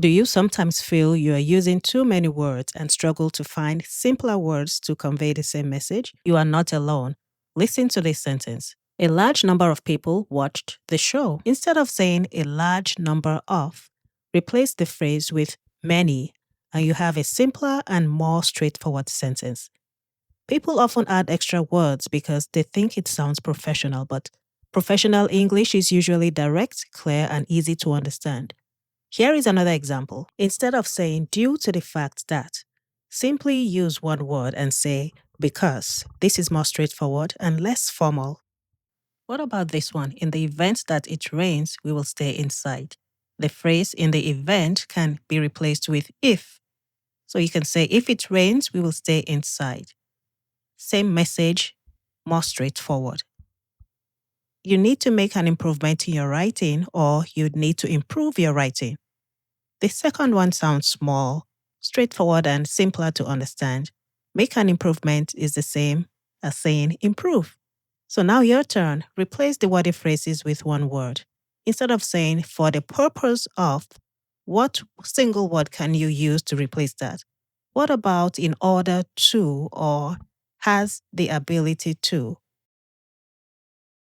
Do you sometimes feel you are using too many words and struggle to find simpler words to convey the same message? You are not alone. Listen to this sentence. A large number of people watched the show. Instead of saying a large number of, replace the phrase with many, and you have a simpler and more straightforward sentence. People often add extra words because they think it sounds professional, but professional English is usually direct, clear, and easy to understand. Here is another example. Instead of saying due to the fact that, simply use one word and say because. This is more straightforward and less formal. What about this one? In the event that it rains, we will stay inside. The phrase in the event can be replaced with if. So you can say if it rains, we will stay inside. Same message, more straightforward. You need to make an improvement in your writing, or you need to improve your writing. The second one sounds small, straightforward, and simpler to understand. Make an improvement is the same as saying improve. So now your turn. Replace the wordy phrases with one word. Instead of saying for the purpose of, what single word can you use to replace that? What about in order to or has the ability to?